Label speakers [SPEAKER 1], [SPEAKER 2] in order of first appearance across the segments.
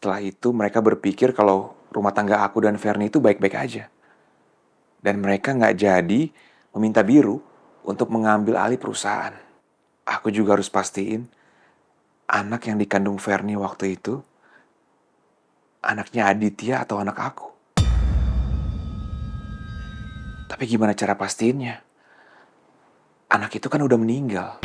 [SPEAKER 1] Setelah itu mereka berpikir kalau rumah tangga aku dan Fernie itu baik-baik aja. Dan mereka nggak jadi meminta Biru untuk mengambil alih perusahaan. Aku juga harus pastiin anak yang dikandung Fernie waktu itu anaknya Aditya atau anak aku. Tapi gimana cara pastiinnya? Anak itu kan udah meninggal.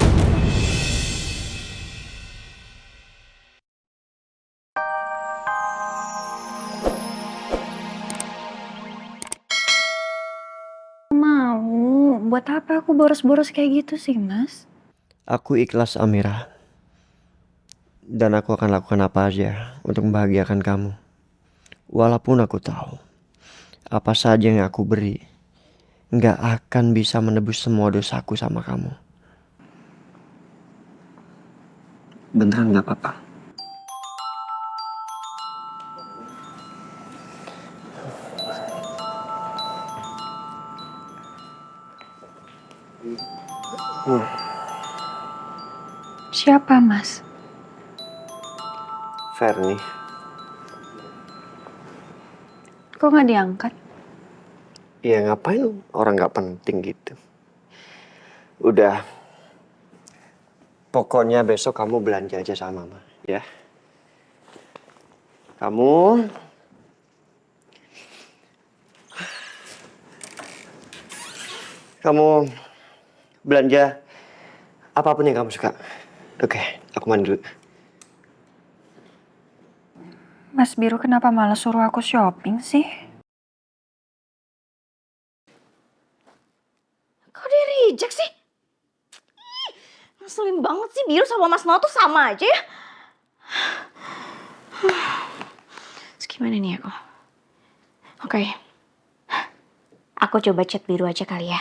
[SPEAKER 2] Mau, buat apa aku boros-boros kayak gitu sih, Mas?
[SPEAKER 3] Aku ikhlas, Amira. Dan aku akan lakukan apa aja untuk membahagiakan kamu. Walaupun aku tahu, apa saja yang aku beri nggak akan bisa menebus semua dosaku sama kamu. Beneran nggak apa-apa.
[SPEAKER 2] Siapa, Mas?
[SPEAKER 3] Fernie.
[SPEAKER 2] Kok nggak diangkat?
[SPEAKER 3] Ya ngapain orang nggak penting gitu. Udah. Pokoknya besok kamu belanja aja sama Mama, ya. Kamu belanja apapun yang kamu suka. Oke, aku mandi dulu.
[SPEAKER 2] Mas Biru kenapa malah suruh aku shopping sih?
[SPEAKER 4] Kok dia reject sih? Ih, ngeselin banget sih, Biru sama Mas Noah tuh sama aja ya. Terus gimana nih aku? Oke. Aku coba chat Biru aja kali ya.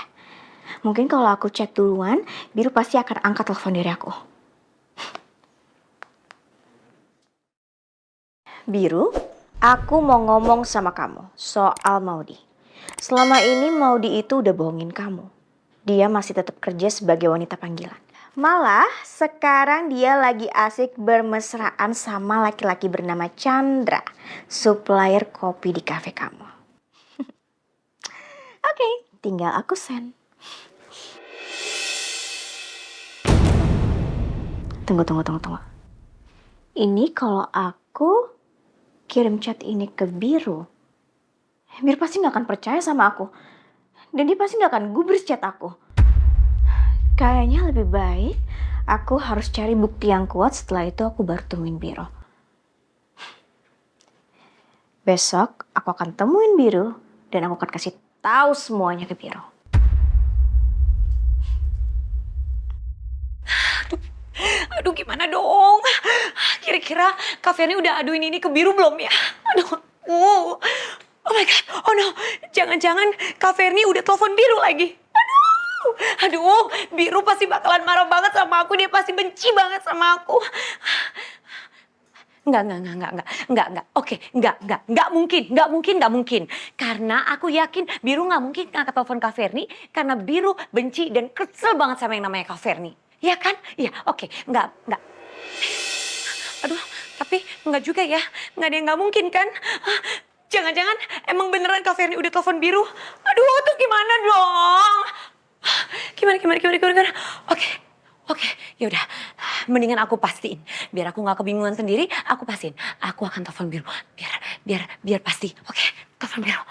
[SPEAKER 4] Mungkin kalau aku chat duluan, Biru pasti akan angkat telepon dari aku. Biru, aku mau ngomong sama kamu soal Maudi. Selama ini Maudi itu udah bohongin kamu. Dia masih tetap kerja sebagai wanita panggilan. Malah sekarang dia lagi asik bermesraan sama laki-laki bernama Chandra, supplier kopi di kafe kamu. Oke, tinggal aku send. Tunggu. Ini kalau aku kirim chat ini ke Biru, Biru pasti gak akan percaya sama aku. Dan dia pasti gak akan gubris chat aku. Kayaknya lebih baik aku harus cari bukti yang kuat, setelah itu aku baru temuin Biru. Besok aku akan temuin Biru dan aku akan kasih tahu semuanya ke Biru.
[SPEAKER 5] Aduh gimana dong? Kira-kira Kak Fernie udah aduin ini ke Biru belum ya? Aduh, oh my god, oh no, jangan-jangan Kak Fernie udah telepon Biru lagi. Aduh, Biru pasti bakalan marah banget sama aku, dia pasti benci banget sama aku. Enggak. Oke, enggak mungkin. Karena aku yakin Biru nggak mungkin ngangkat telepon Kak Fernie karena Biru benci dan kesel banget sama yang namanya Kak Fernie. Ya kan? Iya, oke. Enggak. Aduh, tapi enggak juga ya. Enggak ada yang nggak mungkin kan? Jangan-jangan emang beneran Kak Fernie udah telepon Biru. Aduh, terus gimana dong? Gimana? Oke, yaudah. Mendingan aku pastiin. Biar aku nggak kebingungan sendiri, aku pastiin. Aku akan telepon Biru. Biar pasti. Oke, telepon Biru.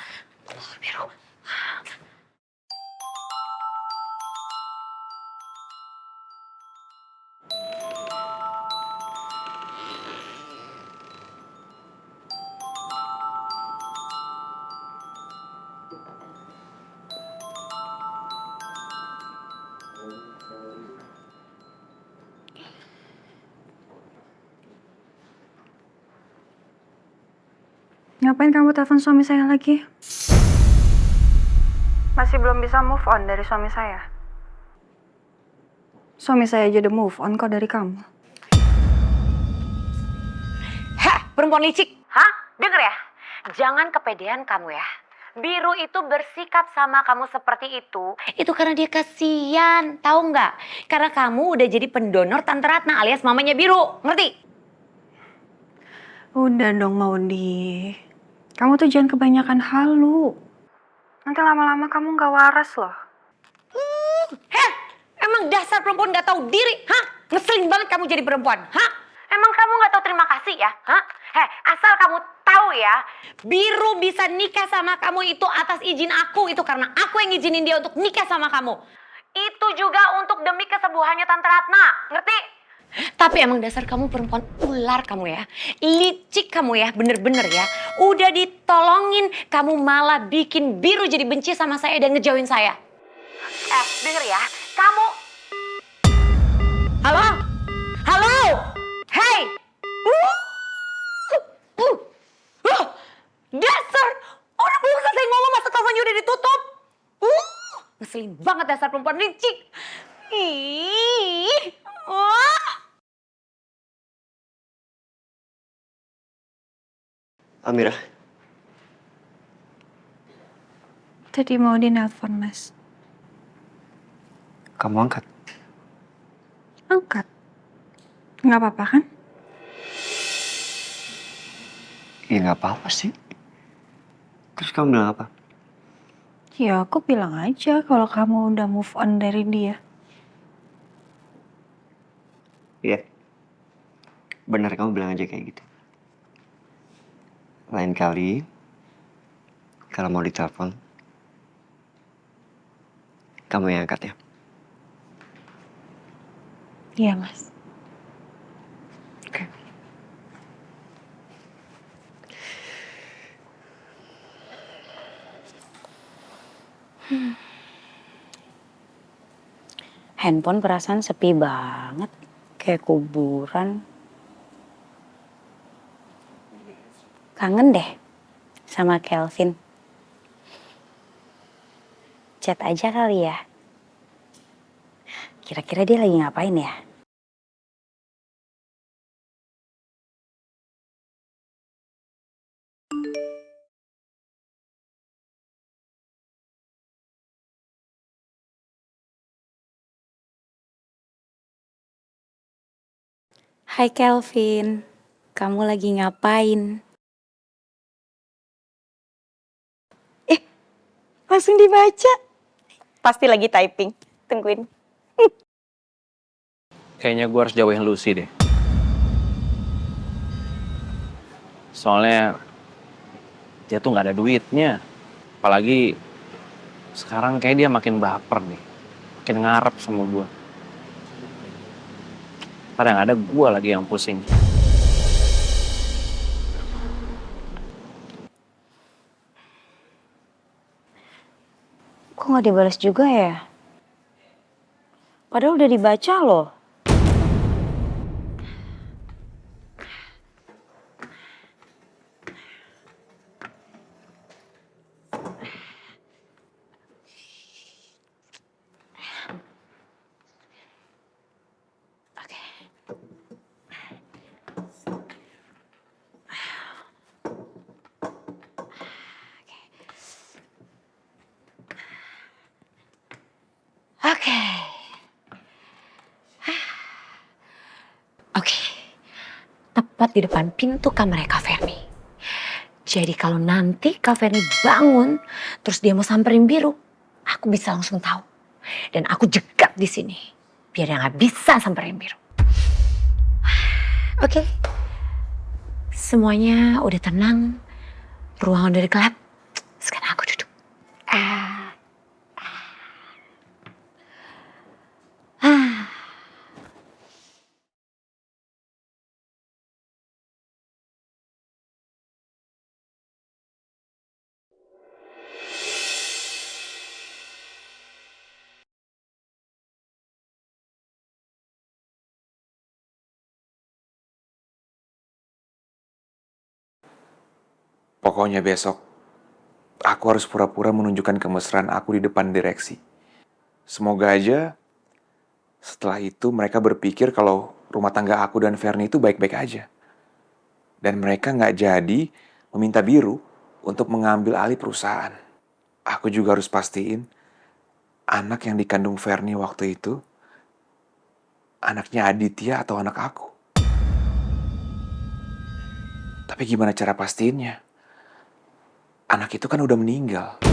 [SPEAKER 2] Ngapain kamu telepon suami saya lagi? Masih belum bisa move on dari suami saya. Suami saya aja udah move on kok dari kamu.
[SPEAKER 5] Hah, perempuan licik. Hah? Denger ya? Jangan kepedean kamu ya. Biru itu bersikap sama kamu seperti itu karena dia kasihan, tahu nggak? Karena kamu udah jadi pendonor Tante Ratna alias mamanya Biru, ngerti?
[SPEAKER 2] Udah dong Maudi. Kamu tuh jangan kebanyakan halu. Nanti lama-lama kamu gak waras loh.
[SPEAKER 5] Heh, emang dasar perempuan gak tahu diri, hah? Ngeselin banget kamu jadi perempuan, hah? Emang kamu gak tahu terima kasih ya, hah? Asal kamu tahu ya, Biru bisa nikah sama kamu itu atas izin aku, itu karena aku yang ngizinin dia untuk nikah sama kamu. Itu juga untuk demi kesembuhannya Tante Ratna, ngerti? Tapi emang dasar kamu perempuan ular kamu ya. Licik kamu ya, bener-bener ya. Udah ditolongin, kamu malah bikin Biru jadi benci sama saya dan ngejauhin saya. Denger ya, kamu... Halo? Halo? Hey! Dasar! Orang belum selesai ngomong masa teleponnya udah ditutup. Ngeselin banget dasar perempuan licik. Ih!
[SPEAKER 3] Amira,
[SPEAKER 2] Tadi Maudi nelpon, Mas.
[SPEAKER 3] kamu angkat.
[SPEAKER 2] Angkat. Nggak apa-apa kan?
[SPEAKER 3] Ya nggak apa-apa sih. Terus kamu bilang apa?
[SPEAKER 2] Ya aku bilang aja kalau kamu udah move on dari dia.
[SPEAKER 3] Iya. Benar kamu bilang aja kayak gitu. Lain kali, kalau mau ditelepon, kamu yang angkat ya.
[SPEAKER 2] Iya, Mas.
[SPEAKER 3] Oke.
[SPEAKER 6] Handphone perasaan sepi banget, kayak kuburan. Kangen deh sama Kelvin. Chat aja kali ya. Kira-kira dia lagi ngapain ya? Hai Kelvin, kamu lagi ngapain? Langsung dibaca. Pasti lagi typing. Tungguin.
[SPEAKER 7] Kayaknya gue harus jauhin Lucy deh. Soalnya dia tuh nggak ada duitnya. Apalagi sekarang kayak dia makin baper nih. Makin ngarep sama gue. Kadang ada gue lagi yang pusing.
[SPEAKER 6] Kok nggak dibalas juga ya? Padahal udah dibaca loh. Oke. Oke. Tepat di depan pintu kamarnya Kak Ferni. Jadi kalau nanti Kak Ferni bangun, terus dia mau samperin Biru, aku bisa langsung tahu. Dan aku jegat di sini, biar dia nggak bisa samperin Biru. Oke. Semuanya udah tenang, ruangan udah gelap. Sekarang aku duduk.
[SPEAKER 1] Pokoknya besok, aku harus pura-pura menunjukkan kemesraan aku di depan direksi. Semoga aja setelah itu mereka berpikir kalau rumah tangga aku dan Fernie itu baik-baik aja. Dan mereka nggak jadi meminta Biru untuk mengambil alih perusahaan. Aku juga harus pastiin anak yang dikandung Fernie waktu itu anaknya Aditya atau anak aku. Tapi gimana cara pastiinnya? Anak itu kan udah meninggal.